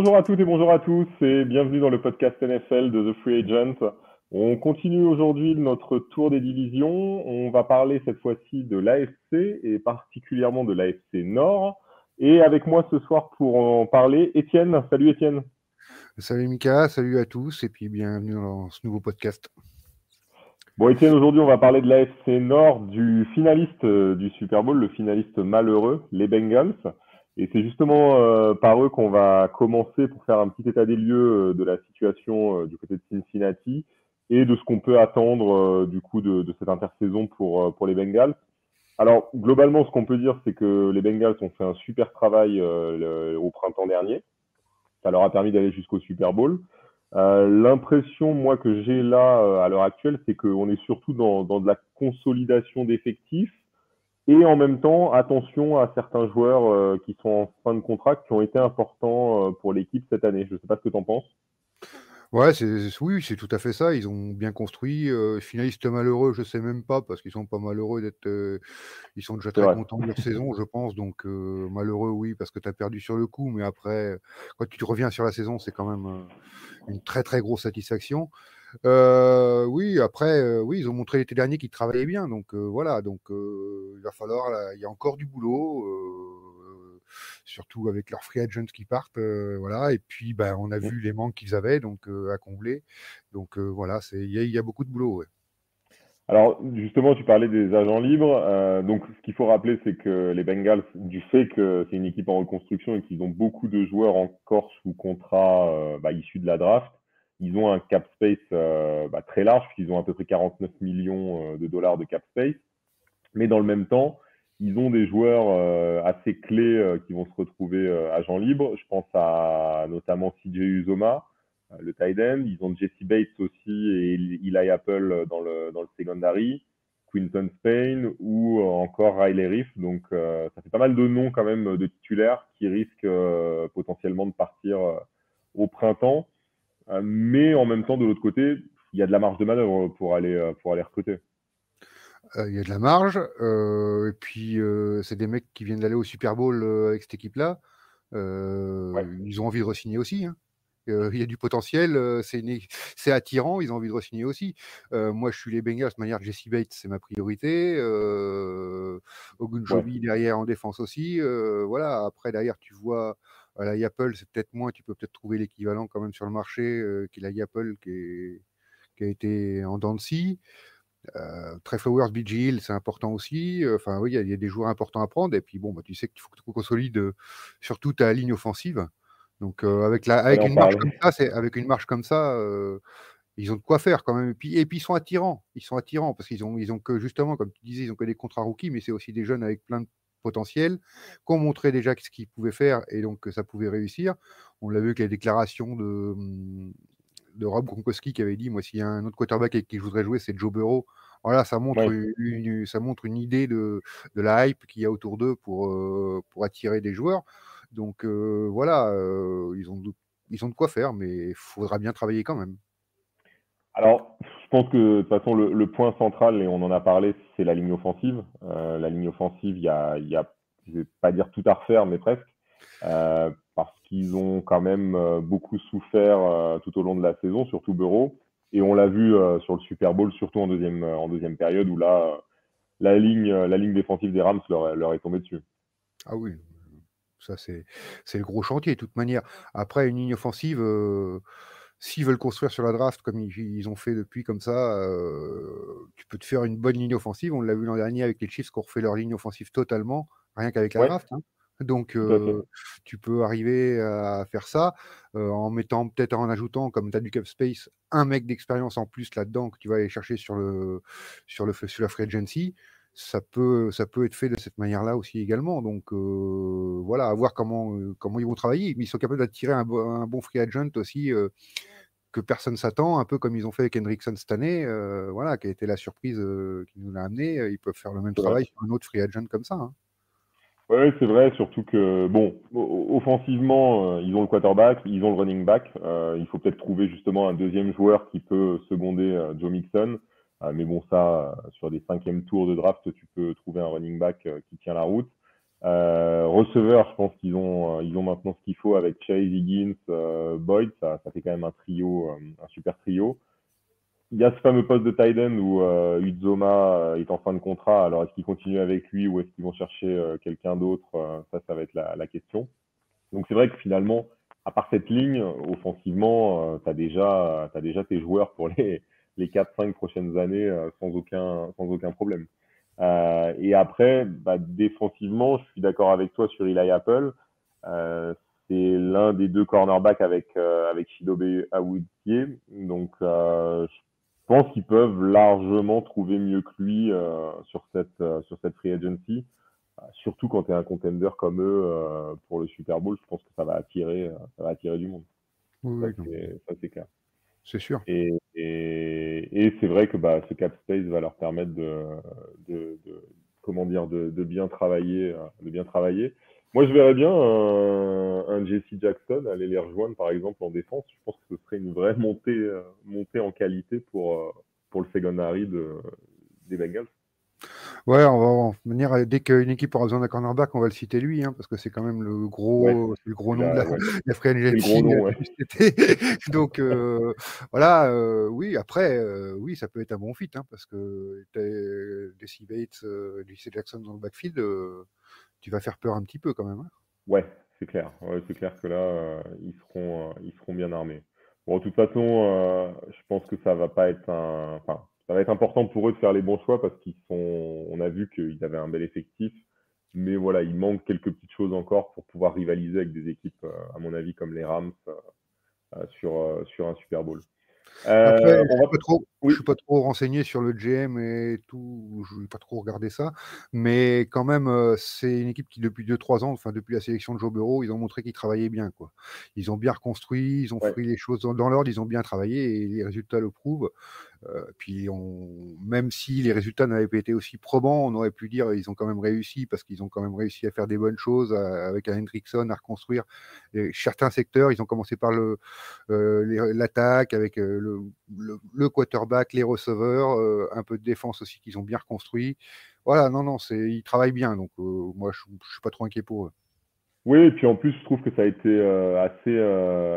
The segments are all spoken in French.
Bonjour à toutes et bonjour à tous et bienvenue dans le podcast NFL de The Free Agent. On continue aujourd'hui notre tour des divisions. On va parler cette fois-ci de l'AFC et particulièrement de l'AFC Nord. Et avec moi ce soir pour en parler, Étienne. Salut Étienne. Salut Mika, salut à tous et puis bienvenue dans ce nouveau podcast. Bon Étienne, aujourd'hui on va parler de l'AFC Nord, du finaliste du Super Bowl, le finaliste malheureux, les Bengals. Et c'est justement par eux qu'on va commencer pour faire un petit état des lieux de la situation du côté de Cincinnati et de ce qu'on peut attendre du coup de cette intersaison pour les Bengals. Alors globalement, ce qu'on peut dire, c'est que les Bengals ont fait un super travail au printemps dernier. Ça leur a permis d'aller jusqu'au Super Bowl. L'impression, moi, que j'ai là à l'heure actuelle, c'est qu'on est surtout dans de la consolidation d'effectifs et en même temps, attention à certains joueurs qui sont en fin de contrat, qui ont été importants pour l'équipe cette année. Je ne sais pas ce que tu en penses. Ouais, oui, c'est tout à fait ça. Ils ont bien construit. Finaliste malheureux, je sais même pas parce qu'ils sont pas malheureux d'être. Ils sont déjà C'est très vrai. contents de leur saison, je pense. Donc malheureux, oui, parce que tu as perdu sur le coup, mais après, quand tu te reviens sur la saison, c'est quand même une très très grosse satisfaction. Oui, après, oui, ils ont montré l'été dernier qu'ils travaillaient bien. Donc voilà, donc il va falloir. Là, il y a encore du boulot. Surtout avec leurs free agents qui partent, voilà. Et puis, ben, on a vu les manques qu'ils avaient, donc à combler. Donc voilà, il y a beaucoup de boulot. Ouais. Alors, justement, tu parlais des agents libres. Donc, ce qu'il faut rappeler, c'est que les Bengals, du fait que c'est une équipe en reconstruction et qu'ils ont beaucoup de joueurs encore sous contrat issus de la draft, ils ont un cap space très large, puisqu'ils ont à peu près 49 millions de dollars de cap space. Mais dans le même temps, ils ont des joueurs assez clés qui vont se retrouver agents libres. Je pense à notamment CJ Uzoma, le tight end. Ils ont Jesse Bates aussi et Eli Apple dans le secondary, Quinton Spain ou encore Riley Reef. Donc ça fait pas mal de noms quand même de titulaires qui risquent potentiellement de partir au printemps. Mais en même temps, de l'autre côté, il y a de la marge de manœuvre pour aller recruter. Il y a de la marge. Et puis, c'est des mecs qui viennent d'aller au Super Bowl avec cette équipe-là. Ouais. Ils ont envie de re-signer aussi. Hein. Il y a du potentiel, c'est attirant, ils ont envie de re-signer aussi. Moi, je suis les Bengals, de manière Jesse Bates, c'est ma priorité. Ouais. Ogunjobi derrière en défense aussi. Voilà. Après, derrière, tu vois, la Apple, c'est peut-être moins. Tu peux peut-être trouver l'équivalent quand même sur le marché, qui est la Apple, qui a été en dents de scie. Trey Flowers, BG Hill, c'est important aussi. Enfin, oui, il y a des joueurs importants à prendre. Et puis, bon, bah, tu sais qu'il faut que tu consolides surtout ta ligne offensive. Donc, J'allais avec en une marche parler. comme ça, ils ont de quoi faire quand même. Et puis ils sont attirants. Ils sont attirants parce ils ont que, justement, comme tu disais, ils ont que des contrats rookies, mais c'est aussi des jeunes avec plein de potentiel, qui ont montré déjà ce qu'ils pouvaient faire et donc que ça pouvait réussir. On l'a vu avec les déclarations de Rob Gronkowski qui avait dit, moi, s'il y a un autre quarterback avec qui je voudrais jouer, c'est Joe Burrow. Voilà, ça montre Ouais. ça montre une idée de la hype qu'il y a autour d'eux pour attirer des joueurs. Donc voilà, ils ont de quoi faire, mais il faudra bien travailler quand même. Alors, je pense que de toute façon, le point central, et on en a parlé, c'est la ligne offensive. La ligne offensive, je vais pas dire tout à refaire, mais presque, parce qu'ils ont quand même beaucoup souffert tout au long de la saison, surtout Burrow. Et on l'a vu sur le Super Bowl, surtout en deuxième période, où là, la ligne défensive des Rams leur est tombée dessus. Ah oui, ça c'est le gros chantier de toute manière. Après, une ligne offensive, s'ils veulent construire sur la draft comme ils ont fait depuis comme ça, tu peux te faire une bonne ligne offensive. On l'a vu l'an dernier avec les Chiefs qui ont refait leur ligne offensive totalement, rien qu'avec la Ouais, draft. Hein. Donc, tout à fait. tu peux arriver à faire ça en mettant peut-être en ajoutant, comme tu as du cap space, un mec d'expérience en plus là-dedans que tu vas aller chercher sur la free agency. Ça peut être fait de cette manière-là aussi également. Donc voilà, à voir comment ils vont travailler. Mais ils sont capables d'attirer un bon free agent aussi que personne s'attend, un peu comme ils ont fait avec Hendrickson cette année, voilà, qui a été la surprise qui nous l'a amené. Ils peuvent faire le même C'est vrai. travail sur un autre free agent comme ça. Hein. Ouais, c'est vrai, surtout que, bon, offensivement, ils ont le quarterback, ils ont le running back. Il faut peut-être trouver justement un deuxième joueur qui peut seconder Joe Mixon. Mais bon, ça, sur des cinquièmes tours de draft, tu peux trouver un running back qui tient la route. Receveur, je pense ils ont maintenant ce qu'il faut avec Chase, Higgins, Boyd. Ça fait quand même un trio, un super trio. Il y a ce fameux poste de tight end où Uzoma est en fin de contrat. Alors, est-ce qu'ils continuent avec lui ou est-ce qu'ils vont chercher quelqu'un d'autre ça va être la question. Donc, c'est vrai que finalement, à part cette ligne, offensivement, tu as déjà tes joueurs pour les 4-5 prochaines années sans aucun problème. Et après, bah, défensivement, je suis d'accord avec toi sur Eli Apple. Euh, c'est l'un des deux cornerbacks avec Chidobe Awuzie. Donc, je pense qu'ils peuvent largement trouver mieux que lui sur cette free agency. Surtout quand tu es un contender comme eux pour le Super Bowl, je pense que ça va attirer du monde. Oui, oui, non, Ça, c'est clair. c'est sûr. Et c'est vrai que bah, ce cap space va leur permettre comment dire, de bien travailler, de bien travailler. Moi, je verrais bien un Jesse Jackson aller les rejoindre, par exemple, en défense. Je pense que ce serait une vraie montée en qualité pour le secondary des Bengals. Ouais, on va en venir dès qu'une équipe aura besoin d'un cornerback, on va le citer lui, hein, parce que c'est quand même Ouais, le gros c'est nom de la, ouais, la free c'est le gros agency nom, ouais. début cet été. Donc voilà, oui, après, oui, ça peut être un bon fit, hein, parce que Desi Bates, Jesse Jackson dans le backfield, tu vas faire peur un petit peu quand même, hein. Ouais, c'est clair. Ouais, c'est clair que là, ils seront bien armés. Bon, de toute façon, je pense que ça va pas être enfin, ça va être important pour eux de faire les bons choix parce on a vu qu'ils avaient un bel effectif, mais voilà, il manque quelques petites choses encore pour pouvoir rivaliser avec des équipes, à mon avis, comme les Rams, sur un Super Bowl. Après, On va, je oui, suis pas trop renseigné sur le GM et tout, je n'ai pas trop regardé ça, mais quand même, c'est une équipe qui depuis 2-3 ans, enfin depuis la sélection de Joe Burrow, ils ont montré qu'ils travaillaient bien, quoi. Ils ont bien reconstruit, ils ont ouais, fait les choses dans l'ordre, ils ont bien travaillé et les résultats le prouvent. Puis même si les résultats n'avaient pas été aussi probants, on aurait pu dire ils ont quand même réussi parce qu'ils ont quand même réussi à faire des bonnes choses avec un Hendrickson, à reconstruire certains secteurs. Ils ont commencé par l'attaque avec le quarterback, les receveurs, un peu de défense aussi qu'ils ont bien reconstruit. Voilà, non, non, ils travaillent bien, donc moi je suis pas trop inquiet pour eux. oui, et puis en plus, je trouve que ça a été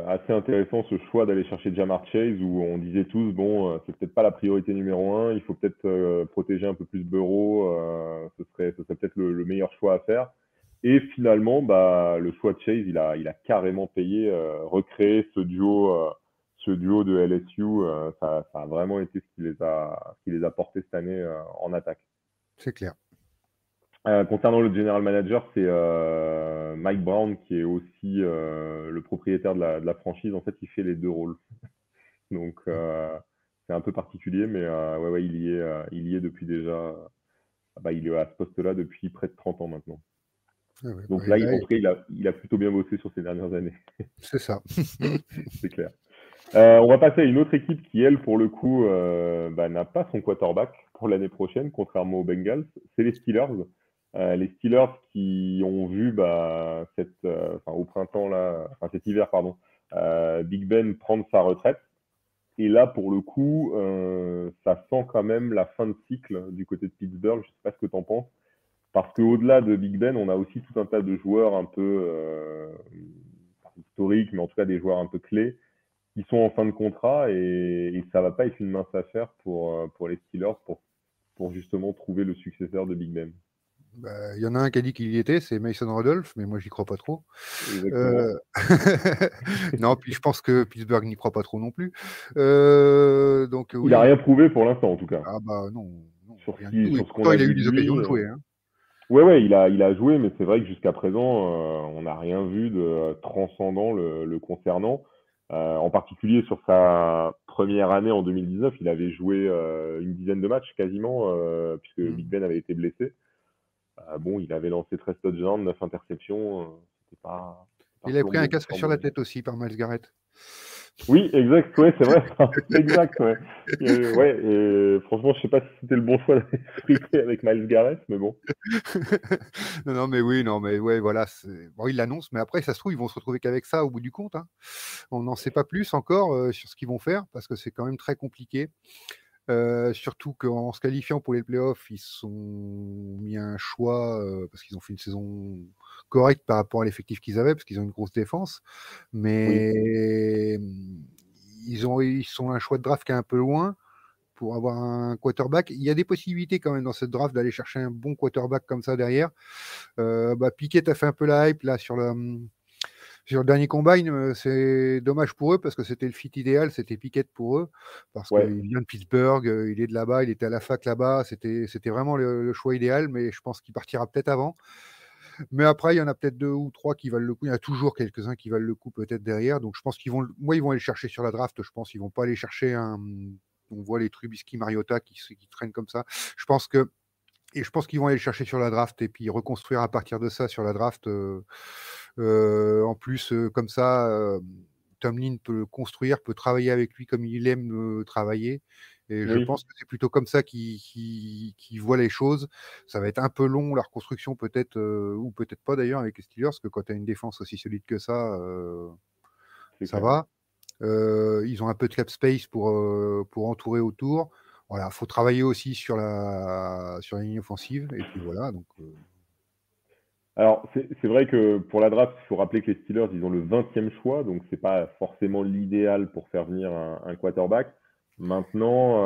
assez intéressant ce choix d'aller chercher Jamar Chase où on disait tous, bon, c'est peut-être pas la priorité numéro un, il faut peut-être protéger un peu plus Burrow, ce serait peut-être le meilleur choix à faire. Et finalement, bah, le choix de Chase, il a carrément payé, recréer ce duo de LSU, ça a vraiment été ce qui les a portés cette année en attaque. C'est clair. Concernant le general manager, c'est Mike Brown qui est aussi le propriétaire de la franchise. En fait, il fait les deux rôles. Donc, c'est un peu particulier, mais ouais, ouais, il y est depuis déjà. Bah, il est à ce poste-là depuis près de 30 ans maintenant. Ah ouais, Donc bah, là, là, en tout cas, il a plutôt bien bossé sur ces dernières années. c'est ça. C'est clair. On va passer à une autre équipe qui, elle, pour le coup, bah, n'a pas son quarterback pour l'année prochaine, contrairement aux Bengals. C'est les Steelers. Les Steelers qui ont vu bah, au printemps, là, enfin cet hiver, pardon, Big Ben prendre sa retraite. Et là, pour le coup, ça sent quand même la fin de cycle du côté de Pittsburgh. Je ne sais pas ce que tu en penses. Parce qu'au-delà de Big Ben, on a aussi tout un tas de joueurs un peu pas historiques, mais en tout cas des joueurs un peu clés qui sont en fin de contrat et ça va pas être une mince affaire pour les Steelers pour justement trouver le successeur de Big Ben. Bah, il y en a un qui a dit qu'il y était, c'est Mason Rudolph, mais moi j'y crois pas trop. Exactement. Euh, non, puis je pense que Pittsburgh n'y croit pas trop non plus. Donc Il a oui, rien prouvé pour l'instant, en tout cas, ah bah non, non, sur rien du tout. Et sur ce qu'on pourtant, a il a vu eu de des lui. occasions de jouer, hein. Ouais, ouais, il a joué, mais c'est vrai que jusqu'à présent, on n'a rien vu de transcendant le concernant. En particulier sur sa première année en 2019, il avait joué une dizaine de matchs quasiment, puisque Big Mm. Ben avait été blessé. Bon, il avait lancé 13 touchdowns, 9 interceptions. C'était pas Il a pris un flambeau, casque sur la flamboyant. tête aussi par Miles Garrett. Oui, exact, ouais, c'est vrai, c'est exact, ouais. Ouais, et franchement, je sais pas si c'était le bon choix d'aller se friter avec Miles Garrett, mais bon. Non, non, mais oui, non, mais ouais, voilà. Bon, il l'annonce, mais après, ça se trouve, ils vont se retrouver qu'avec ça au bout du compte, hein. On n'en sait pas plus encore sur ce qu'ils vont faire parce que c'est quand même très compliqué. Surtout qu'en se qualifiant pour les playoffs, ils se sont mis un choix parce qu'ils ont fait une saison correcte par rapport à l'effectif qu'ils avaient, parce qu'ils ont une grosse défense. Oui, Mais ils sont un choix de draft qui est un peu loin pour avoir un quarterback. Il y a des possibilités quand même dans cette draft d'aller chercher un bon quarterback comme ça derrière. Pickett a fait un peu la hype là sur le dernier combine. C'est dommage pour eux parce que c'était le fit idéal, c'était Pickett pour eux parce ouais, qu'il vient de Pittsburgh, il est de là-bas, il était à la fac là-bas, c'était vraiment le choix idéal, mais je pense qu'il partira peut-être avant. Mais après, il y en a peut-être deux ou trois qui valent le coup. Il y en a toujours quelques-uns qui valent le coup peut-être derrière. Donc je pense ils vont aller le chercher sur la draft. Je pense qu'ils vont pas aller chercher un. On voit les Trubisky, Mariota qui traînent comme ça. Je pense que et je pense qu'ils vont aller le chercher sur la draft et puis reconstruire à partir de ça sur la draft. En plus, comme ça, Tomlin peut le construire, peut travailler avec lui comme il aime travailler. Et je oui, pense que c'est plutôt comme ça qu'il voit les choses. Ça va être un peu long, la reconstruction peut-être, ou peut-être pas d'ailleurs avec les Steelers, parce que quand tu as une défense aussi solide que ça, c'est ça clair. va. Ils ont un peu de cap space pour entourer autour. Voilà, faut travailler aussi sur la ligne offensive. Et puis voilà, donc Alors, c'est vrai que pour la draft, il faut rappeler que les Steelers, ils ont le 20e choix, donc c'est pas forcément l'idéal pour faire venir un quarterback. Maintenant,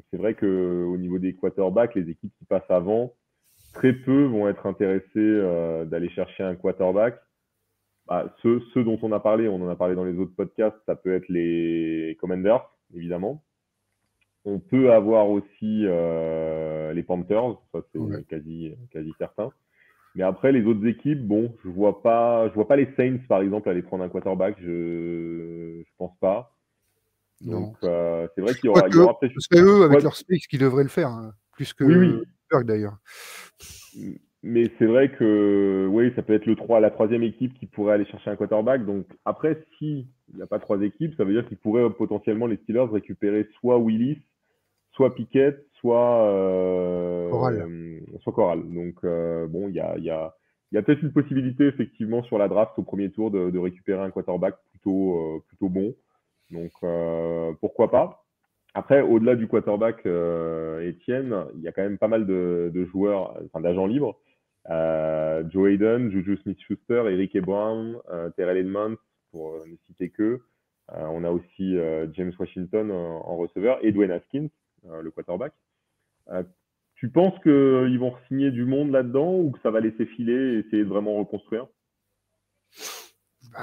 c'est vrai que au niveau des quarterbacks, les équipes qui passent avant, très peu vont être intéressés d'aller chercher un quarterback. Ceux dont on en a parlé dans les autres podcasts, ça peut être les Commanders, évidemment. On peut avoir aussi les Panthers, ça ouais. c'est quasi certain. Mais après, les autres équipes, bon, je vois pas les Saints, par exemple, aller prendre un quarterback. Je pense pas. Donc, Non. c'est vrai Quoique, il y aura peut-être. ce serait eux, avec Ouais, leur space, qui devraient le faire, hein, plus oui, que oui. Pittsburgh d'ailleurs. Mais c'est vrai que, oui, ça peut être la troisième équipe qui pourrait aller chercher un quarterback. Donc, après, si il n'y a pas trois équipes, ça veut dire qu'ils pourraient potentiellement, les Steelers, récupérer soit Willis, soit Pickett, Choral. soit Corral. Donc, bon, il y a peut-être une possibilité, effectivement, sur la draft au premier tour de récupérer un quarterback plutôt bon. Donc, pourquoi pas. Après, au-delà du quarterback, Étienne, il y a quand même pas mal de joueurs, enfin d'agents libres. Joe Hayden, Juju Smith-Schuster, Eric Ebron, Terrell Edmonds, pour ne citer que. On a aussi James Washington en receveur et Dwayne Haskins, le quarterback. Euh, Tu penses qu'ils vont signer du monde là-dedans ou que ça va laisser filer et essayer de vraiment reconstruire?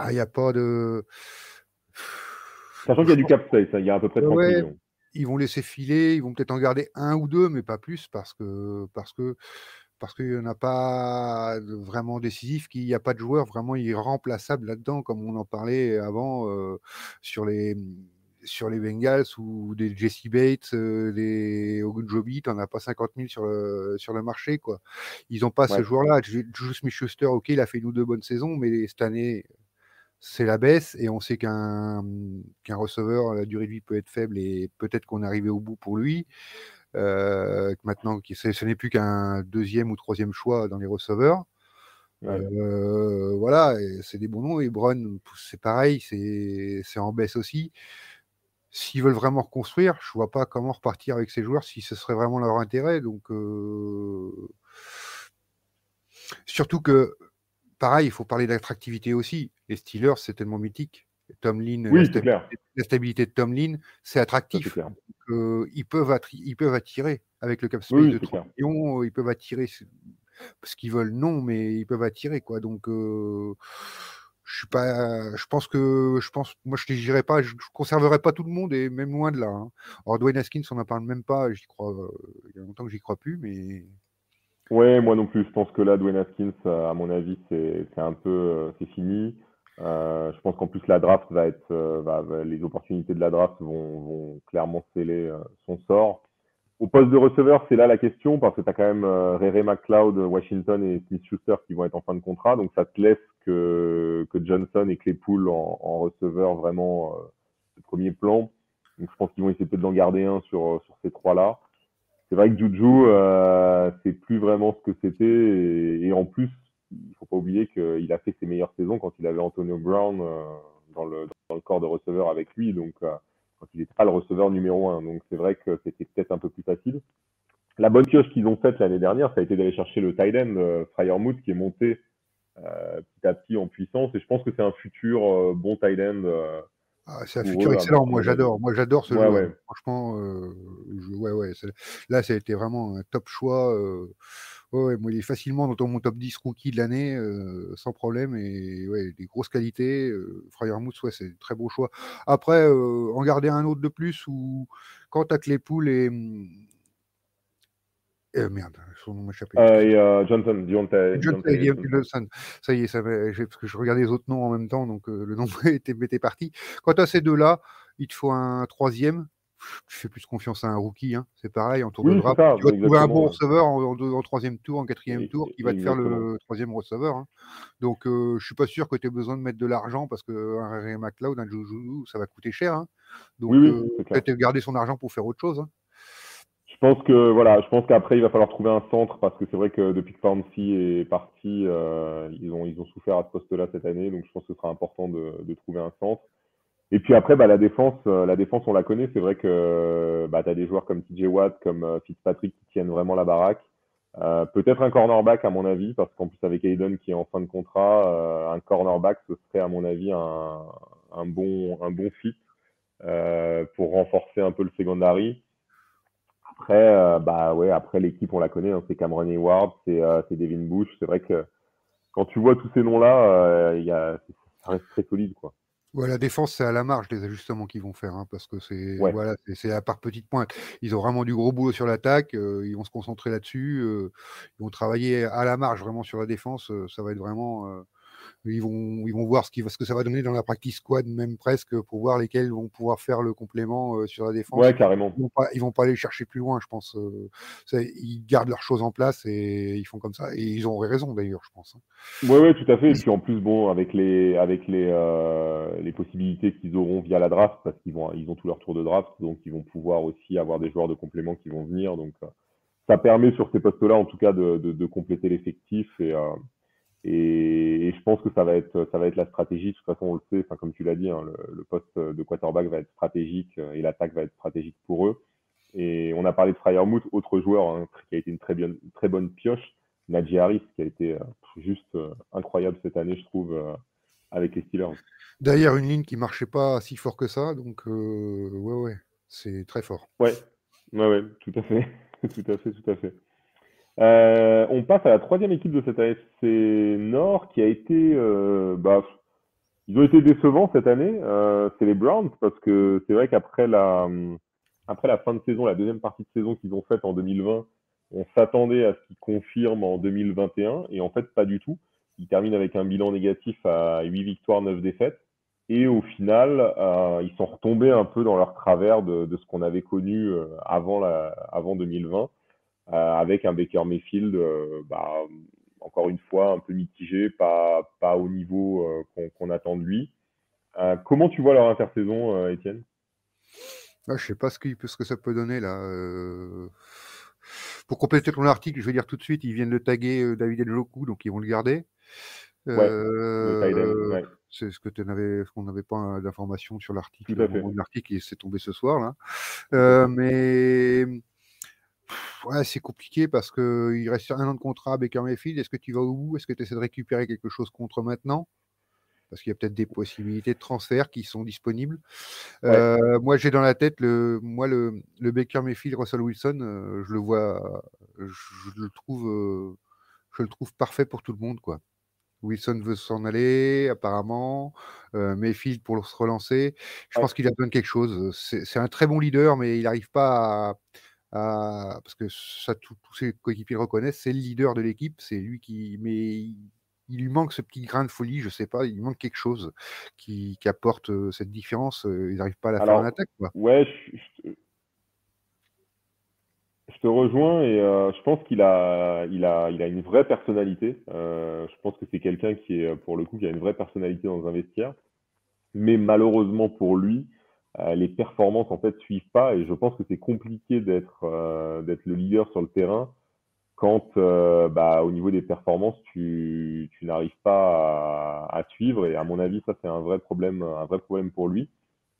Il n'y a pas de. Sachant qu'il y a Je du pense cap space, hein, il y a à peu près que 30 ouais, millions. ils vont laisser filer, ils vont peut-être en garder un ou deux, mais pas plus, parce qu'il n'y en a pas vraiment décisif, qu'il n'y a pas de joueur vraiment irremplaçable là-dedans, comme on en parlait avant sur sur les Bengals ou des Jesse Bates, des Ogunjobi, tu n'en as pas 50 000 sur le marché, quoi. Ils n'ont pas ce Ouais, joueur-là. Juju Smith-Schuster, ok, il a fait une ou deux bonnes saisons, mais cette année, c'est la baisse et on sait qu'un receveur, la durée de vie peut être faible et peut-être qu'on est arrivé au bout pour lui. Maintenant, ce n'est plus qu'un deuxième ou troisième choix dans les receveurs. ouais. Voilà, c'est des bons noms. Et Brown, c'est pareil, c'est en baisse aussi. S'ils veulent vraiment reconstruire, je vois pas comment repartir avec ces joueurs si ce serait vraiment leur intérêt. Donc, surtout que, pareil, il faut parler d'attractivité aussi. Les Steelers, c'est tellement mythique. Tomlin, Oui, c'est clair. la stabilité de Tomlin, c'est Ça, c'est attractif. clair. Donc, ils peuvent attirer avec le cap Oui, space oui, de c'est 30 clair. millions, ils peuvent attirer ce qu'ils veulent, non, mais ils peuvent attirer quoi. Donc, je suis pas, moi je n'irai pas, je conserverai pas tout le monde et même loin de là, hein. Alors Dwayne Haskins, on n'en parle même pas, j'y crois, il y a longtemps que j'y crois plus, mais Ouais, moi non plus. Je pense que là, Dwayne Haskins, à mon avis, c'est un peu, c'est fini. Je pense qu'en plus la draft va être, les opportunités de la draft vont clairement sceller son sort. Au poste de receveur, c'est là la question parce que tu as quand même Ray McLeod, Washington et Smith-Schuster qui vont être en fin de contrat, donc ça te laisse que Johnson et Claypool en receveur vraiment de premier plan. Donc je pense qu'ils vont essayer peut-être d'en garder un sur ces trois-là. C'est vrai que Juju, c'est plus vraiment ce que c'était. Et en plus, il faut pas oublier qu'il a fait ses meilleures saisons quand il avait Antonio Brown dans le corps de receveur avec lui. Donc, quand il n'était pas le receveur numéro un. Donc c'est vrai que c'était peut-être un peu plus facile. La bonne pioche qu'ils ont faite l'année dernière, ça a été d'aller chercher le tight end Freiermuth qui est monté petit à petit en puissance. Et je pense que c'est un futur bon tight end Ah, c'est un pour futur eux, excellent, à mon avis. moi j'adore ce Ouais, joueur. ouais. Franchement, ouais, ouais, là ça a été vraiment un top choix. Ouais, ouais, moi il est facilement dans mon top 10 rookie de l'année, sans problème, et ouais, des grosses qualités. Freiermuth, ouais, c'est un très beau choix. Après, en garder un autre de plus, ou quand t'as Claypool et merde, son nom m'a échappé. Johnson, Deontay Johnson. Johnson. Ça y est, parce que je regardais les autres noms en même temps, donc le nom était parti. Quant à ces deux-là, il te faut un troisième. Tu fais plus confiance à un rookie, hein. C'est pareil, en tour de Oui, c'est draft. ça, Tu vas trouver un exactement. bon Ouais. receveur en troisième tour, en quatrième tour, qui va te faire Exactement. le troisième receveur, hein. Donc, je suis pas sûr que tu aies besoin de mettre de l'argent parce qu'un Ray McLeod, un Juju, ça va coûter cher, hein. Oui, Donc, oui, c'est clair. peut-être garder son argent pour faire autre chose, hein. Je pense qu'après il va falloir trouver un centre parce que c'est vrai que depuis que Pouncey est parti, ils ont souffert à ce poste-là cette année, donc je pense que ce sera important de trouver un centre. Et puis après, bah, la défense, on la connaît. C'est vrai que bah, tu as des joueurs comme TJ Watt, comme Fitzpatrick qui tiennent vraiment la baraque. Peut-être un cornerback, à mon avis, parce qu'en plus, avec Hayden qui est en fin de contrat, un cornerback, ce serait, à mon avis, un bon fit pour renforcer un peu le secondary. Après, bah ouais, après l'équipe, on la connaît, hein, c'est Cameron Hayward, c'est Devin Bush. C'est vrai que quand tu vois tous ces noms-là, ça reste très solide, quoi. Ouais, la défense, c'est à la marge les ajustements qu'ils vont faire, hein, parce que c'est Ouais. voilà, c'est à part petite pointe. Ils ont vraiment du gros boulot sur l'attaque, ils vont se concentrer là-dessus, ils vont travailler à la marge vraiment sur la défense, ça va être vraiment, ils vont voir ce que ça va donner dans la practice squad, même presque, pour voir lesquels vont pouvoir faire le complément sur la défense. Ouais, carrément. Ils vont pas aller chercher plus loin, je pense. Ils gardent leurs choses en place et ils font comme ça. Et ils ont raison d'ailleurs, je pense, hein. Ouais, ouais, tout à fait. Et puis en plus, bon, les possibilités qu'ils auront via la draft, parce ils ont tout leur tour de draft, donc ils vont pouvoir aussi avoir des joueurs de complément qui vont venir. Donc ça permet sur ces postes-là, en tout cas, de compléter l'effectif. Et je pense que ça va être la stratégie. De toute façon, on le sait, enfin, comme tu l'as dit, hein, le poste de quarterback va être stratégique et l'attaque va être stratégique pour eux. Et on a parlé de Freiermuth, autre joueur hein, qui a été une très bonne pioche, Najee Harris, qui a été juste incroyable cette année, je trouve, avec les Steelers. Derrière une ligne qui marchait pas si fort que ça, donc ouais, ouais, c'est très fort. Ouais, ouais, ouais, tout à fait, tout à fait, tout à fait. On passe à la troisième équipe de cette AFC Nord qui a été, bah, ils ont été décevants cette année. C'est les Browns parce que c'est vrai après la fin de saison, la deuxième partie de saison qu'ils ont faite en 2020, on s'attendait à ce qu'ils confirment en 2021 et en fait pas du tout. Ils terminent avec un bilan négatif à 8 victoires, 9 défaites. Et au final, ils sont retombés un peu dans leur travers de ce qu'on avait connu avant 2020, avec un Baker Mayfield, bah, encore une fois, un peu mitigé, pas au niveau qu'on attend de lui. Comment tu vois leur intersaison, Étienne? Ah, je sais pas ce que ça peut donner là. Pour compléter ton article, je vais dire tout de suite, ils viennent de taguer David Njoku, donc ils vont le garder. Ouais, le tight end, Euh, ouais, c'est ce qu'on n'avait pas d'informations sur tout l'article à au fait, moment de l'article et c'est tombé ce soir là. tout à fait. Mais ouais, c'est compliqué parce que il reste un an de contrat à Baker Mayfield. Est-ce que tu vas au bout? Est-ce que tu essaies de récupérer quelque chose contre maintenant? Parce qu'il y a peut-être des possibilités de transfert qui sont disponibles. Ouais, Moi, j'ai dans la tête le Baker Mayfield, Russell Wilson. Je le vois, je le trouve, je le trouve parfait pour tout le monde, quoi. Wilson veut s'en aller, apparemment. Mayfield pour se relancer. Je ouais. pense qu'il a besoin de quelque chose. C'est un très bon leader, mais il n'arrive pas parce que ça, tous ses coéquipiers le reconnaissent, c'est le leader de l'équipe, c'est lui qui. Mais il lui manque ce petit grain de folie, je sais pas, il lui manque quelque chose qui apporte cette différence. Il n'arrive pas à la faire en Alors, attaque, quoi. ouais, je te rejoins et je pense il a une vraie personnalité. Je pense que c'est quelqu'un qui est, pour le coup, qui a une vraie personnalité dans un vestiaire. Mais malheureusement pour lui, les performances en fait suivent pas et je pense que c'est compliqué d'être le leader sur le terrain quand bah, au niveau des performances tu n'arrives pas à suivre et à mon avis ça c'est un vrai problème pour lui.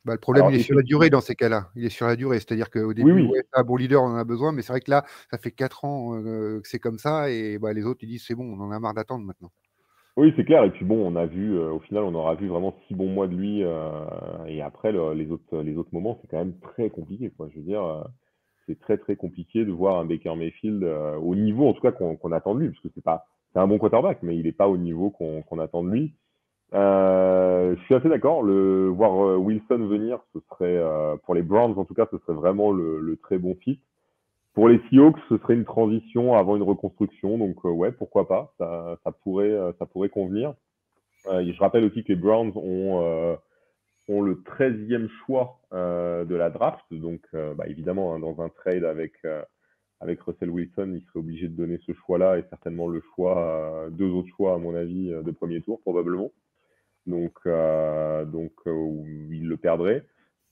Bah, le problème, Alors il est sur la durée effectivement, dans ces cas-là. Il est sur la durée. C'est-à-dire qu'au oui, début, oui, ouais, c'est un bon leader, on en a besoin, mais c'est vrai que là, ça fait 4 ans que c'est comme ça, et bah, les autres, ils disent c'est bon, on en a marre d'attendre maintenant. oui, c'est clair. Et puis bon, on a vu, au final, on aura vu vraiment 6 bons mois de lui. Et après, les autres moments, c'est quand même très compliqué, quoi. Je veux dire, c'est très très compliqué de voir un Baker Mayfield au niveau, en tout cas, qu'on attend de lui, parce que c'est un bon quarterback, mais il n'est pas au niveau qu'on attend de lui. Je suis assez d'accord. Voir Wilson venir, ce serait pour les Browns en tout cas, ce serait vraiment le très bon fit. Pour les Seahawks, ce serait une transition avant une reconstruction, donc ouais, pourquoi pas, ça pourrait convenir. Je rappelle aussi que les Browns ont le 13e choix de la draft, donc bah, évidemment, hein, dans un trade avec Russell Wilson, il serait obligé de donner ce choix-là et certainement deux autres choix, à mon avis, de premier tour probablement. Donc, ils le perdraient.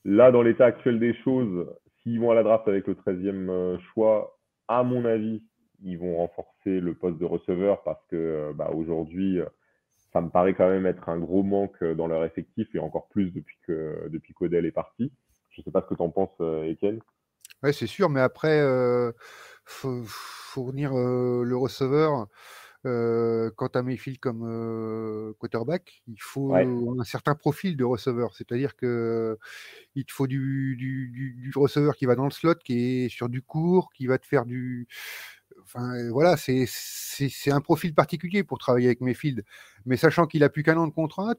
Là, dans l'état actuel des choses, s'ils vont à la draft avec le 13e choix, à mon avis, ils vont renforcer le poste de receveur parce que bah, aujourd'hui, ça me paraît quand même être un gros manque dans leur effectif et encore plus depuis qu'Odell est parti. Je ne sais pas ce que tu en penses, Étienne. Ouais, c'est sûr, mais après, fournir le receveur, quand tu as Mayfield comme quarterback, il Ouais. faut un certain profil de receveur. C'est-à-dire que il te faut du receveur qui va dans le slot, qui est sur du court, qui va te faire du. Enfin, voilà, c'est un profil particulier pour travailler avec Mayfield. Mais sachant qu'il a plus qu'un an de contrat,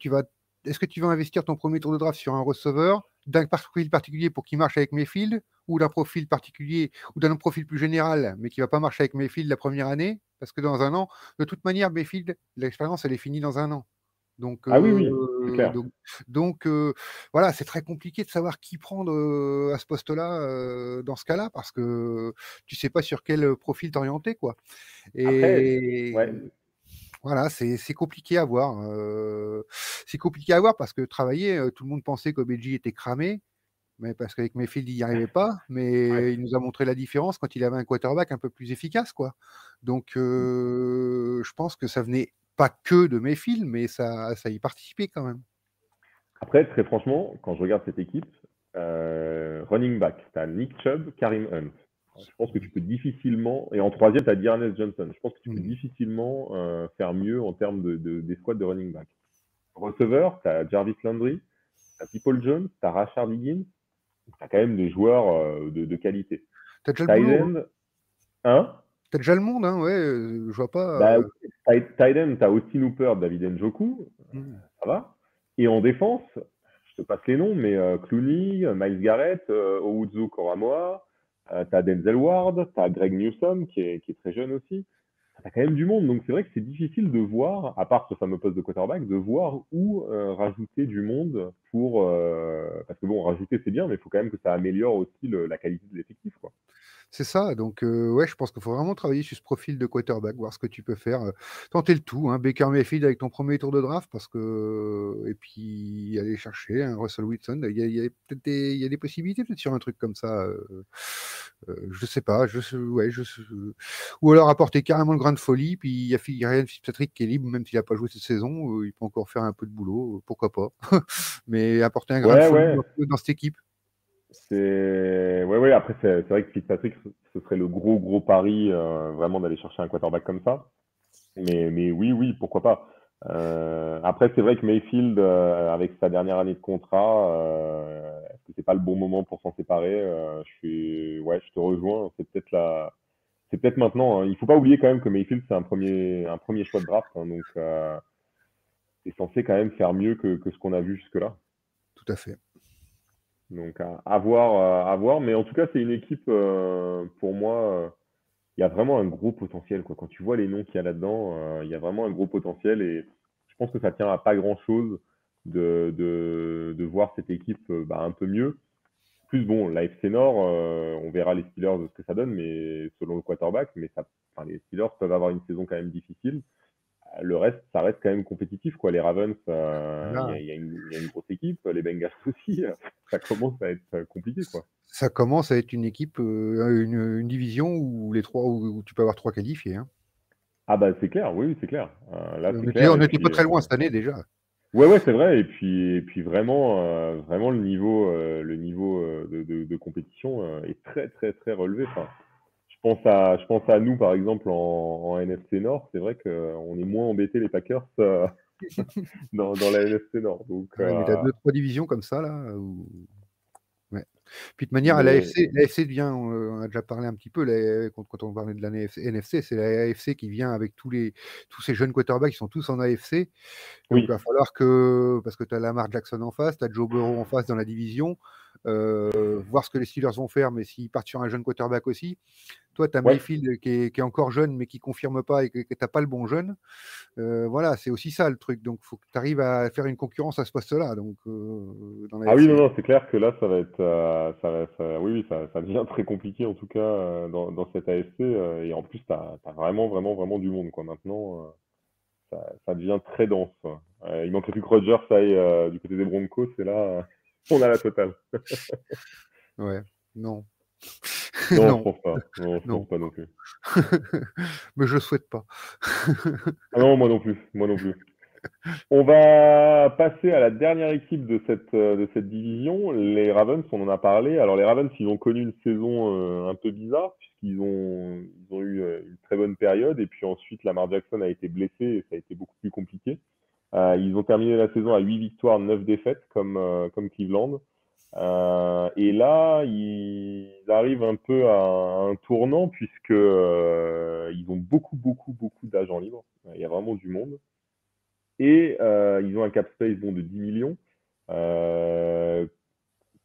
est-ce que tu vas investir ton premier tour de draft sur un receveur d'un profil particulier pour qu'il marche avec Mayfield, ou d'un profil particulier, ou d'un profil plus général, mais qui va pas marcher avec Mayfield la première année? Parce que dans un an, de toute manière, Mayfield, l'expérience, elle est finie dans un an. Donc, Ah oui, oui, c'est euh, clair. donc, donc, voilà, c'est très compliqué de savoir qui prendre à ce poste-là, dans ce cas-là, parce que tu sais pas sur quel profil t'orienter, quoi. Après, ouais, Et voilà, c'est compliqué à voir. C'est compliqué à voir parce que travailler, tout le monde pensait qu'Obeji était cramé, mais parce qu'avec Mayfield, il n'y arrivait pas. ouais. Mais il nous a montré la différence quand il avait un quarterback un peu plus efficace, quoi. Donc, je pense que ça venait pas que de Mayfield, mais ça y participait quand même. Après, très franchement, quand je regarde cette équipe, running back, tu as Nick Chubb, Karim Hunt. Je pense que tu peux difficilement, et en troisième, tu as Dearness Johnson. Je pense que tu peux Mm. difficilement faire mieux en termes d'escouade de running back. Receveur, tu as Jarvis Landry, tu as People Jones, tu as Rashard Higgins, tu as quand même des joueurs de qualité. T'as déjà le Tight boulot, hein. end, hein. T'as déjà le monde, hein, ouais. Je vois pas. Bah, tight end, tu as Austin Hooper, David Njoku, Mm. ça va. Et en défense, je te passe les noms, mais Clooney, Miles Garrett, Owuzu Koramoah, tu as Denzel Ward, tu as Greg Newsome qui est très jeune aussi. Tu as quand même du monde, donc c'est vrai que c'est difficile de voir, à part ce fameux poste de quarterback, de voir où rajouter du monde parce que bon, rajouter c'est bien, mais il faut quand même que ça améliore aussi la qualité de l'effectif, quoi. C'est ça, donc ouais, je pense qu'il faut vraiment travailler sur ce profil de quarterback, voir ce que tu peux faire, tenter le tout, hein, Baker Mayfield avec ton premier tour de draft, parce que et puis aller chercher un Russell Wilson. Il y a peut-être il y a des possibilités peut-être sur un truc comme ça, je sais pas, ouais, ou alors apporter carrément le grain de folie, puis il y a Ryan Fitzpatrick qui est libre, même s'il a pas joué cette saison, il peut encore faire un peu de boulot, pourquoi pas? Mais apporter un grain de Ouais, folie ouais, dans cette équipe. ouais, ouais. Après, c'est vrai que Fitzpatrick, ce serait le gros, gros pari, vraiment d'aller chercher un quarterback comme ça. Mais oui, oui, pourquoi pas. Après, c'est vrai que Mayfield, avec sa dernière année de contrat, est-ce que c'est pas le bon moment pour s'en séparer? Ouais, je te rejoins. C'est peut-être maintenant, hein. Il faut pas oublier quand même que Mayfield, c'est un premier choix de draft, hein, donc c'est censé quand même faire mieux que ce qu'on a vu jusque-là. Tout à fait. Donc à voir. Mais en tout cas, c'est une équipe, pour moi, il y a vraiment un gros potentiel, quoi. Quand tu vois les noms qu'il y a là-dedans, il y a vraiment un gros potentiel et je pense que ça tient à pas grand-chose de voir cette équipe bah, un peu mieux. Plus bon, la FC Nord, on verra les Steelers de ce que ça donne, mais selon le quarterback, mais enfin, les Steelers peuvent avoir une saison quand même difficile. Le reste, ça reste quand même compétitif, quoi. Les Ravens, Voilà. il y a une grosse équipe, les Bengals aussi, ça commence à être compliqué, quoi. Ça commence à être une équipe, une division où où tu peux avoir 3 qualifiés, hein. Ah bah c'est clair, oui, oui, c'est clair. Là, On c'est était clair. on Et n'était pas puis, très loin cette année déjà. Ouais, c'est vrai. Et puis vraiment, vraiment le niveau de compétition est très, très, très relevé. Enfin, je pense à nous, par exemple, en NFC Nord. C'est vrai qu'on est moins embêté les Packers dans la NFC Nord. Donc, Ouais, mais tu as 2-3 divisions comme ça là, où ouais. Puis de manière à mais l'AFC devient, on a déjà parlé un petit peu, quand on parlait de la NFC, c'est la AFC qui vient avec tous ces jeunes quarterbacks qui sont tous en AFC. Donc il oui, va falloir parce que tu as Lamar Jackson en face, tu as Joe Burrow en face dans la division, voir ce que les Steelers vont faire, mais s'ils partent sur un jeune quarterback aussi. Toi, tu as ouais. Mayfield qui est encore jeune, mais qui confirme pas et que tu as pas le bon jeune. Voilà, c'est aussi ça le truc. Donc, il faut que tu arrives à faire une concurrence à ce poste-là, donc dans la Ah oui, non, FC. non, c'est clair que là, ça va être, oui, oui, ça devient très compliqué en tout cas dans cette AFC. Et en plus, t'as vraiment, vraiment, vraiment du monde quoi. Maintenant, ça devient très dense. Il manquerait plus que Rodgers aille du côté des Broncos, et là, on a la totale. Ouais, non, Non, je non, pense pas. Non, je pense non. pas non plus. Mais je souhaite pas. Ah non, moi non plus, moi non plus. On va passer à la dernière équipe de cette division, les Ravens, on en a parlé. Alors les Ravens, ils ont connu une saison un peu bizarre, ils ont eu une très bonne période, et puis ensuite Lamar Jackson a été blessé, et ça a été beaucoup plus compliqué. Ils ont terminé la saison à 8 victoires, 9 défaites, comme Cleveland. Et là, ils arrivent un peu à un tournant, puisque ils ont beaucoup, beaucoup, beaucoup d'agents libres. Il y a vraiment du monde. Et ils ont un cap space bon, de 10 millions. Euh,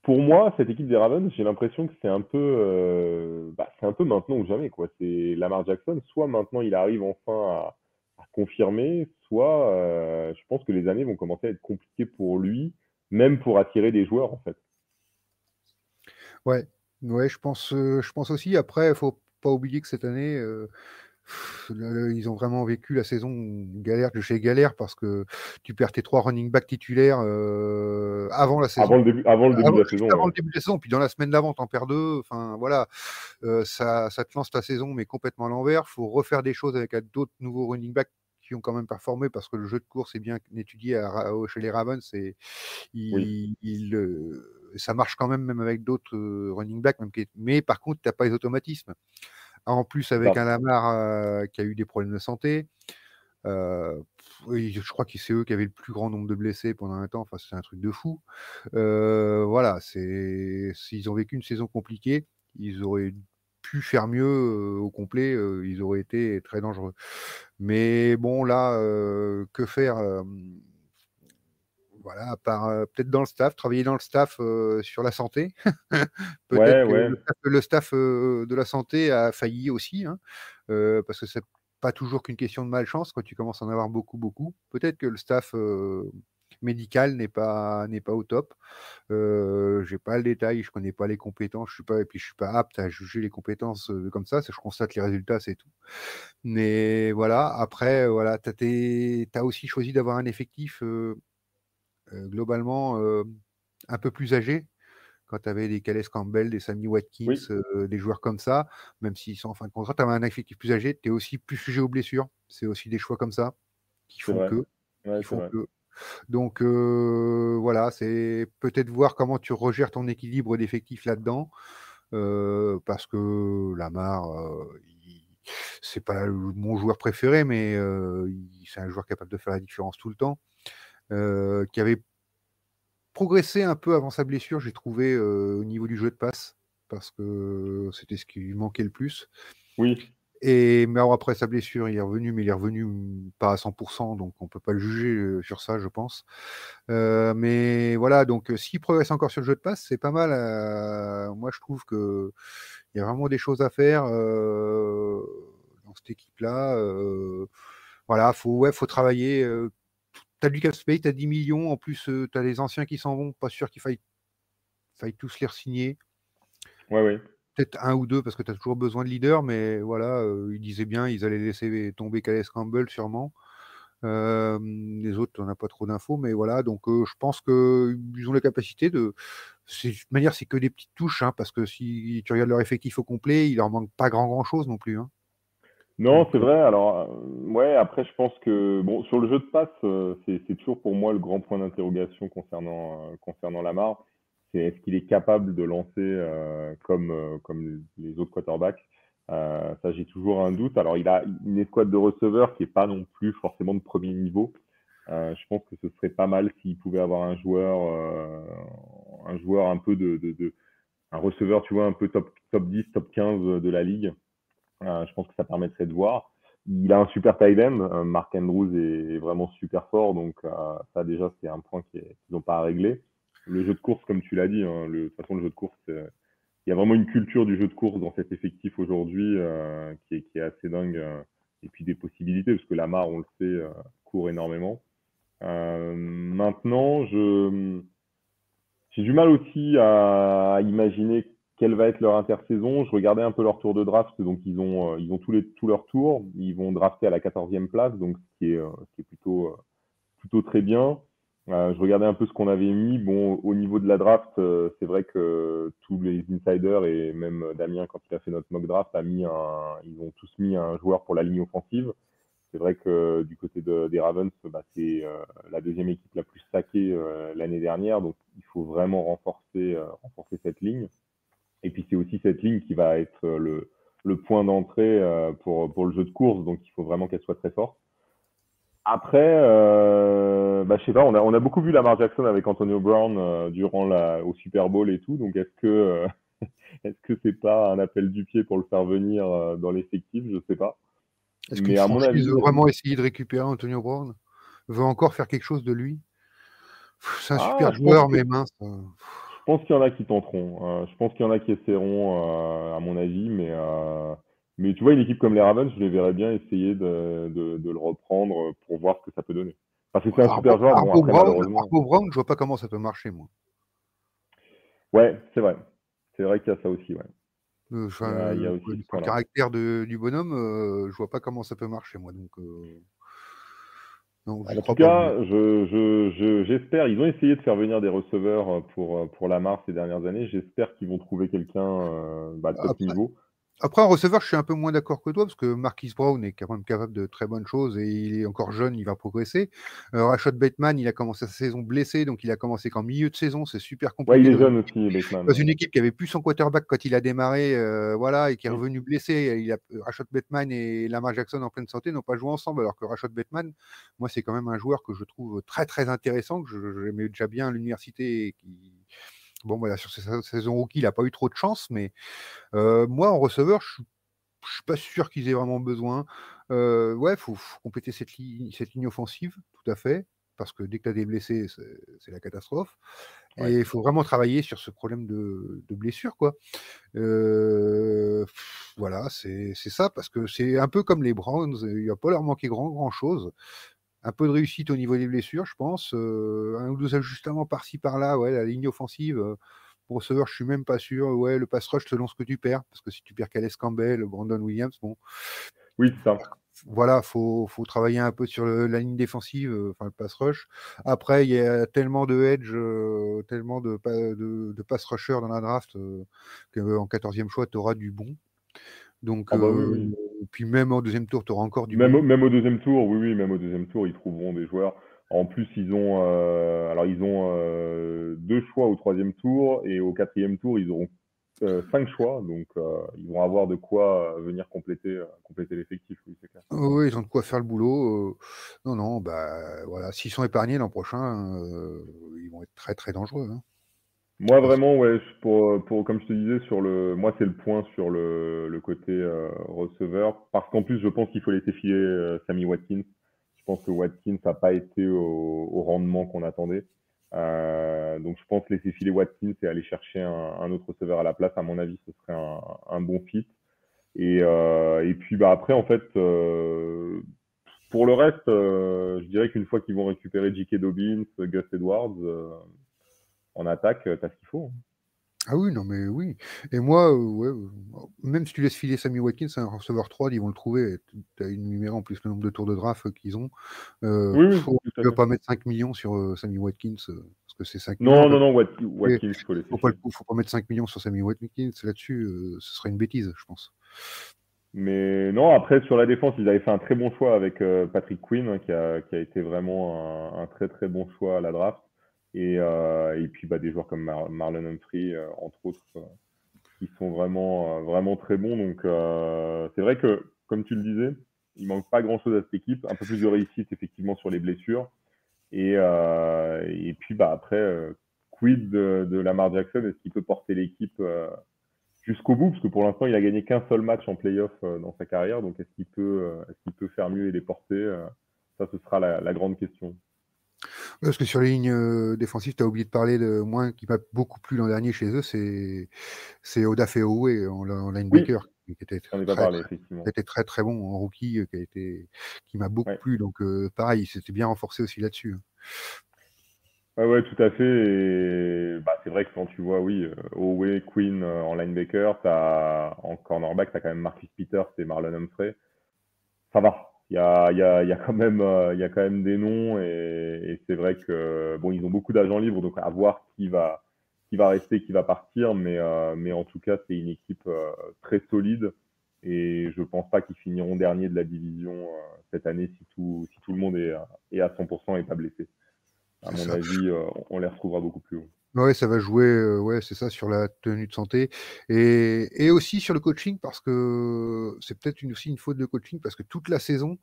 pour moi, cette équipe des Ravens, j'ai l'impression que c'est un peu maintenant ou jamais, quoi. C'est Lamar Jackson, soit maintenant il arrive enfin à confirmer, soit je pense que les années vont commencer à être compliquées pour lui, même pour attirer des joueurs, en fait. Ouais, ouais, je pense aussi. Après, il faut pas oublier que cette année, ils ont vraiment vécu la saison galère de chez galère parce que tu perds tes 3 running backs titulaires avant la saison. Avant le début de la Juste saison, avant ouais. le début de la saison, puis dans la semaine d'avant, t'en perds 2. Enfin, voilà, ça te lance ta saison, mais complètement à l'envers. Faut refaire des choses avec d'autres nouveaux running backs qui ont quand même performé parce que le jeu de course est bien étudié chez les Ravens et Oui, ça marche quand même, même avec d'autres running backs. Mais par contre, tu n'as pas les automatismes. En plus, c'est avec un ça. Lamar qui a eu des problèmes de santé, oui, je crois que c'est eux qui avaient le plus grand nombre de blessés pendant un temps. Enfin, c'est un truc de fou. Voilà, s'ils ont vécu une saison compliquée, ils auraient pu faire mieux au complet. Ils auraient été très dangereux. Mais bon, là, que faire voilà, à part peut-être dans le staff, travailler dans le staff sur la santé. Peut-être Ouais, que ouais. le staff de la santé a failli aussi, hein, parce que c'est pas toujours qu'une question de malchance quand tu commences à en avoir beaucoup, beaucoup. Peut-être que le staff médical n'est pas au top. J'ai pas le détail, je connais pas les compétences, je suis pas et puis je suis pas apte à juger les compétences comme ça. Je constate les résultats, c'est tout. Mais voilà, après, voilà, t'as aussi choisi d'avoir un effectif globalement un peu plus âgé quand tu avais des Calais Campbell, des Sammy Watkins, Oui, des joueurs comme ça, même s'ils sont en fin de contrat, tu avais un effectif plus âgé, tu es aussi plus sujet aux blessures. C'est aussi des choix comme ça qui c'est font vrai. que. Ouais, Qui c'est font vrai. que. Donc voilà, c'est peut-être voir comment tu regères ton équilibre d'effectifs là-dedans, parce que Lamar, c'est pas mon joueur préféré, mais c'est un joueur capable de faire la différence tout le temps, qui avait progressé un peu avant sa blessure, j'ai trouvé, au niveau du jeu de passe, parce que c'était ce qui lui manquait le plus. Oui, Mais alors après sa blessure, il est revenu, mais il est revenu, pas à 100, donc on peut pas le juger, sur ça, je pense. Mais voilà, donc s'il progresse encore sur le jeu de passe, c'est pas mal, moi je trouve qu'il y a vraiment des choses à faire, dans cette équipe-là, voilà, faut travailler, tu du cap space, tu as 10 millions, en plus, tu as les anciens qui s'en vont, pas sûr qu'il faille tous les re-signer. ouais, ouais. Peut-être un ou deux parce que tu as toujours besoin de leader, mais voilà, ils disaient bien, ils allaient laisser tomber Calais Campbell sûrement. Les autres, on n'a pas trop d'infos, mais voilà, donc je pense qu'ils ont la capacité de. De toute manière, c'est que des petites touches, hein, parce que si tu regardes leur effectif au complet, il leur manque pas grand chose non plus, hein. Non, Donc, c'est vrai. Alors, ouais, après, je pense que, bon, sur le jeu de passe, c'est toujours pour moi le grand point d'interrogation concernant Lamar. C'est est-ce qu'il est capable de lancer comme les autres quarterbacks? Ça, j'ai toujours un doute. Alors, il a une escouade de receveurs qui est pas non plus forcément de premier niveau. Je pense que ce serait pas mal s'il pouvait avoir un joueur un peu un receveur, tu vois, un peu top 10, top 15 de la ligue. Je pense que ça permettrait de voir. Il a un super tight end. Mark Andrews est vraiment super fort. Donc, ça, déjà, c'est un point qu'ils n'ont pas à régler. Le jeu de course, comme tu l'as dit, hein, de toute façon, le jeu de course, il y a vraiment une culture du jeu de course dans cet effectif aujourd'hui qui est assez dingue. Et puis des possibilités, parce que Lamar, on le sait, court énormément. Maintenant, j'ai du mal aussi à imaginer quelle va être leur intersaison. Je regardais un peu leur tour de draft, donc ils ont tous leurs tours. Ils vont drafter à la 14e place, donc ce qui est plutôt très bien. Je regardais un peu ce qu'on avait mis. Bon, au niveau de la draft, c'est vrai que tous les insiders et même Damien, quand il a fait notre mock draft, ils ont tous mis un joueur pour la ligne offensive. C'est vrai que du côté des Ravens, bah, c'est la deuxième équipe la plus saquée l'année dernière, donc il faut vraiment renforcer cette ligne. Et puis c'est aussi cette ligne qui va être le point d'entrée pour le jeu de course, donc il faut vraiment qu'elle soit très forte. Après, bah, je sais pas, on a beaucoup vu Lamar Jackson avec Antonio Brown au Super Bowl et tout, donc est-ce que c'est pas un appel du pied pour le faire venir dans l'effectif? Je sais pas. est-ce qu'une Mais à mon franchise avis, veut vraiment essayer de récupérer Antonio Brown? Veut encore faire quelque chose de lui? C'est un super je pense joueur, que mais mince. je pense qu'il y en a qui tenteront. Je pense qu'il y en a qui essaieront, à mon avis, mais tu vois, une équipe comme les Ravens, je les verrais bien essayer de le reprendre pour voir ce que ça peut donner. Parce que c'est un super joueur. Bon, après, malheureusement. Arbo Brown, je vois pas comment ça peut marcher, moi. Ouais, c'est vrai. C'est vrai qu'il y a ça aussi, ouais. Il y a aussi ce Pour le point-là. caractère du bonhomme, je vois pas comment ça peut marcher, moi. Donc, non, j'y En tout crois pas bien. cas, j'espère. Ils ont essayé de faire venir des receveurs pour Lamar ces dernières années. J'espère qu'ils vont trouver quelqu'un bah, de top Après, niveau. Après, en receveur, je suis un peu moins d'accord que toi, parce que Marquise Brown est quand même capable de très bonnes choses et il est encore jeune, il va progresser. Rashad Bateman, il a commencé sa saison blessé, donc il a commencé qu'en milieu de saison. C'est super Ouais, il compliqué est jeune aussi, Bateman. dans Ouais. une équipe qui avait plus son quarterback quand il a démarré, voilà, et qui est Mm. revenu blessé. Rashad Bateman et Lamar Jackson en pleine santé n'ont pas joué ensemble, alors que Rashad Bateman, moi, c'est quand même un joueur que je trouve très très intéressant, que j'aimais déjà bien à l'université. Bon, voilà, sur sa saison rookie, il n'a pas eu trop de chance, mais moi, en receveur, je suis pas sûr qu'ils aient vraiment besoin. Ouais, faut compléter cette ligne offensive, tout à fait, parce que dès que tu as des blessés, c'est la catastrophe. Ouais. Et il faut vraiment travailler sur ce problème de blessure, quoi. Voilà, c'est ça, parce que c'est un peu comme les Browns, il va pas leur manquer grand chose. Un peu de réussite au niveau des blessures, je pense. Un ou deux ajustements par-ci par-là, ouais, la ligne offensive. Pour receveur, je suis même pas sûr. Ouais, le pass rush selon ce que tu perds, parce que si tu perds Calais Campbell, Brandon Williams, bon, Oui, c'est ça. voilà, faut travailler un peu sur la ligne défensive, enfin le pass rush. Après, il y a tellement de edge, tellement de pass rushers dans la draft qu'en 14e choix, tu auras du bon. Donc, Ah bah oui, oui. puis même en deuxième tour, tu auras encore du bon. Même au deuxième tour, oui, oui, même au deuxième tour, ils trouveront des joueurs. En plus, ils ont deux choix au troisième tour et au quatrième tour, ils auront cinq choix, donc ils vont avoir de quoi venir compléter l'effectif, oui, c'est clair. Oui, ils ont de quoi faire le boulot. Non, non, bah voilà, s'ils sont épargnés l'an prochain, ils vont être très très dangereux, hein. Moi, Parce vraiment, ouais, comme je te disais, moi, c'est le point sur le côté receveur, parce qu'en plus, je pense qu'il faut laisser filer Sammy Watkins. Je pense que Watkins n'a pas été au rendement qu'on attendait. Donc, je pense laisser filer Watkins et aller chercher un autre receveur à la place. À mon avis, ce serait un bon fit. Et puis, bah, après, en fait, pour le reste, je dirais qu'une fois qu'ils vont récupérer J.K. Dobbins, Gus Edwards, en attaque, t'as ce qu'il faut. ah oui, non mais oui. Et moi, ouais, même si tu laisses filer Sammy Watkins, un receveur 3, ils vont le trouver. Tu as énuméré en plus le nombre de tours de draft qu'ils ont. Oui, oui, tout Tu à ne vas fait. pas mettre 5 millions sur Sammy Watkins, parce que c'est 5 millions. Non, non, non, Watkins, faut laisser filer. Faut pas mettre 5 millions sur Sammy Watkins là-dessus, ce serait une bêtise, je pense. Mais non, après, sur la défense, ils avaient fait un très bon choix avec Patrick Quinn, hein, qui a été vraiment un très très bon choix à la draft. Et puis bah, des joueurs comme Marlon Humphrey, entre autres, qui sont vraiment très bons. Donc c'est vrai que, comme tu le disais, il manque pas grand-chose à cette équipe. Un peu plus de réussite, effectivement, sur les blessures. Et puis bah, après, quid de Lamar Jackson? Est-ce qu'il peut porter l'équipe jusqu'au bout, parce que pour l'instant, il a gagné qu'un seul match en playoff dans sa carrière. Donc, est-ce qu'il peut faire mieux et les porter Ça, ce sera la grande question. Parce que sur les lignes défensives, tu as oublié de parler de moi qui m'a beaucoup plu l'an dernier chez eux, c'est Odafe en Oui, linebacker, qui était j'en ai pas très, parlé, très, qui effectivement. était très, très bon en rookie, qui m'a beaucoup Ouais. plu. Donc, pareil, il s'était bien renforcé aussi là-dessus. Ouais, ouais, tout à fait. Et bah, c'est vrai que quand tu vois, oui, Howe, Quinn en linebacker, en cornerback, tu as quand même Marcus Peters et Marlon Humphrey. Ça va. Il y a quand même des noms et c'est vrai que bon, ils ont beaucoup d'agents libres, donc à voir qui va rester, qui va partir, mais en tout cas, c'est une équipe très solide et je pense pas qu'ils finiront dernier de la division cette année si tout le monde est à 100% et pas blessé. À C'est mon ça. avis, on les retrouvera beaucoup plus haut. Ouais, ça va jouer, ouais, c'est ça, sur la tenue de santé et aussi sur le coaching parce que c'est peut-être aussi une faute de coaching parce que toute la saison,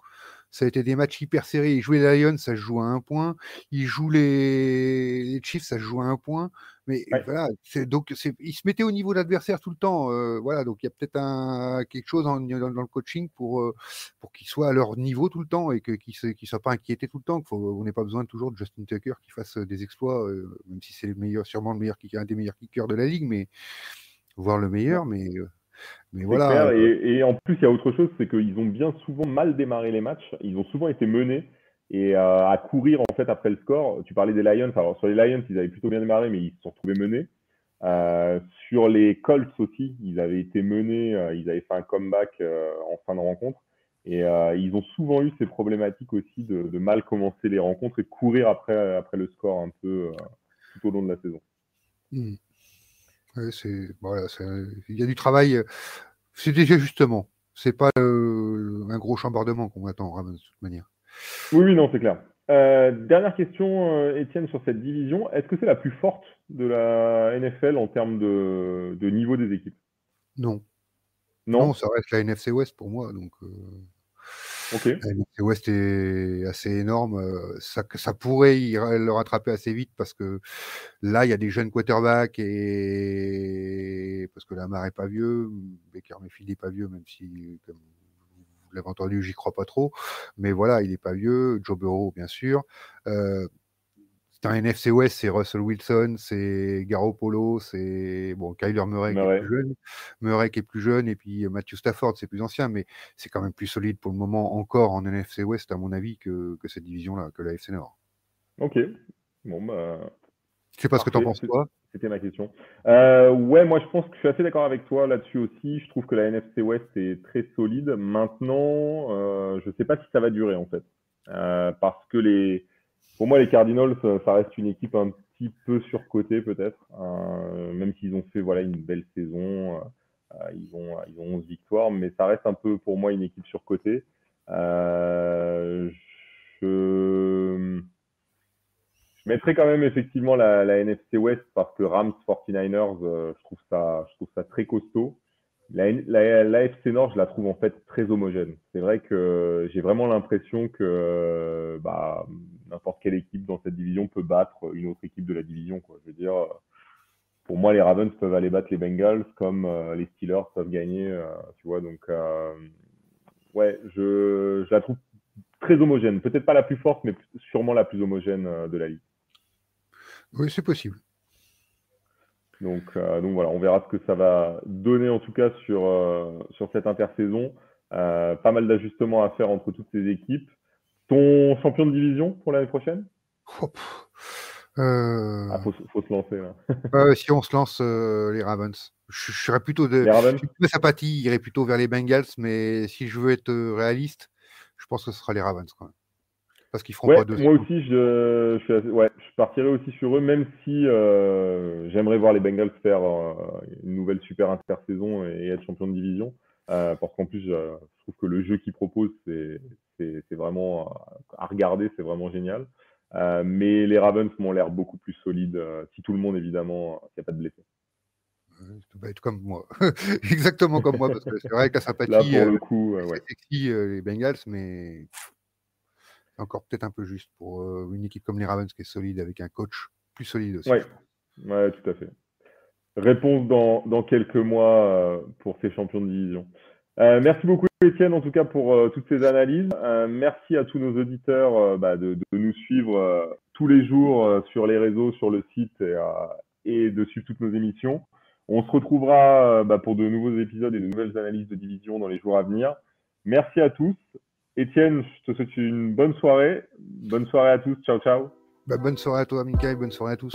ça a été des matchs hyper serrés. Ils jouaient les Lions, ça se joue à un point. Ils jouent les Chiefs, ça se joue à un point. Mais Ouais, voilà, ils se mettaient au niveau de l'adversaire tout le temps. Voilà, donc il y a peut-être quelque chose dans le coaching pour qu'ils soient à leur niveau tout le temps et qu'ils ne soient pas inquiétés tout le temps. On n'ait pas besoin toujours de Justin Tucker qui fasse des exploits, même si c'est sûrement le meilleur kicker, un des meilleurs kickers de la ligue, mais voire le non, meilleur. Mais c'est voilà. clair. Et en plus, il y a autre chose, c'est qu'ils ont bien souvent mal démarré les matchs. Ils ont souvent été menés et à courir en fait après le score. Tu parlais des Lions. Alors sur les Lions, ils avaient plutôt bien démarré, mais ils se sont retrouvés menés. Sur les Colts aussi, ils avaient été menés. Ils avaient fait un comeback en fin de rencontre. Et ils ont souvent eu ces problématiques aussi de mal commencer les rencontres et de courir après le score un peu tout au long de la saison. Hmm. Ouais, voilà, il y a du travail. C'est des ajustements. C'est pas un gros chambardement qu'on attend, Ravens, de toute manière. Oui, oui, non, c'est clair. Dernière question, Étienne, sur cette division. Est-ce que c'est la plus forte de la NFL en termes de niveau des équipes? Non. Non? Non, ça reste la NFC West pour moi. Donc, Ok. la NFC West est assez énorme. Ça pourrait le rattraper assez vite parce que là, il y a des jeunes quarterbacks et parce que Lamar est pas vieux, Baker Mayfield n'est pas vieux, même si, comme vous l'avez entendu, j'y crois pas trop. Mais voilà, il est pas vieux. Joe Burrow, bien sûr. Euh, C'est un NFC West, c'est Russell Wilson, c'est Garoppolo, c'est bon, Kyler Murray qui est plus Ouais. jeune, et puis Matthew Stafford, c'est plus ancien, mais c'est quand même plus solide pour le moment encore en NFC West, à mon avis, que cette division-là, que la FC Nord. Ok. Bon, bah, Je sais pas ce que t'en parfait. penses, toi. C'était ma question. Ouais, moi, je pense que je suis assez d'accord avec toi là-dessus aussi. Je trouve que la NFC West est très solide. Maintenant, je sais pas si ça va durer, en fait. Parce que pour moi, les Cardinals, ça reste une équipe un petit peu surcotée peut-être, même s'ils ont fait voilà une belle saison, ils ont 11 victoires, mais ça reste un peu pour moi une équipe surcotée. Je je mettrais quand même effectivement la NFC West parce que Rams 49ers, je trouve ça très costaud. La FC Nord, je la trouve en fait très homogène. C'est vrai que j'ai vraiment l'impression que bah, n'importe quelle équipe dans cette division peut battre une autre équipe de la division, quoi. Je veux dire, pour moi, les Ravens peuvent aller battre les Bengals comme les Steelers peuvent gagner, tu vois. Donc, ouais, je la trouve très homogène. Peut-être pas la plus forte, mais sûrement la plus homogène de la ligue. Oui, c'est possible. Donc voilà, on verra ce que ça va donner en tout cas sur cette intersaison. Pas mal d'ajustements à faire entre toutes ces équipes. Ton champion de division pour l'année prochaine? Oh, euh, Ah, faut se lancer là. Si on se lance les Ravens, je serais plutôt Les Ravens? je suis plus sympathie, irais plutôt vers les Bengals, mais si je veux être réaliste, je pense que ce sera les Ravens quand même. Parce qu'ils feront pas Ouais, deux moi saisons. aussi, ouais, je partirai aussi sur eux, même si j'aimerais voir les Bengals faire une nouvelle super intersaison et être champion de division. parce qu'en plus, je trouve que le jeu qu'ils proposent, c'est vraiment à regarder, c'est vraiment génial. Mais les Ravens m'ont l'air beaucoup plus solides, si tout le monde, évidemment, s'il n'y a pas de blessés. Ça va être comme moi. Exactement comme moi, parce que c'est vrai que la Là, sympathie, pour le coup, c'est ouais. sexy, les Bengals, mais c'est encore peut-être un peu juste pour une équipe comme les Ravens qui est solide avec un coach plus solide aussi, Ouais, je pense. ouais, tout à fait. Réponse dans quelques mois pour ces champions de division. Merci beaucoup, Étienne, en tout cas, pour toutes ces analyses. Merci à tous nos auditeurs de nous suivre tous les jours sur les réseaux, sur le site et de suivre toutes nos émissions. On se retrouvera pour de nouveaux épisodes et de nouvelles analyses de division dans les jours à venir. Merci à tous. Étienne, je te souhaite une bonne soirée. Bonne soirée à tous. Ciao, ciao. Bonne soirée à toi, Mika, et bonne soirée à tous.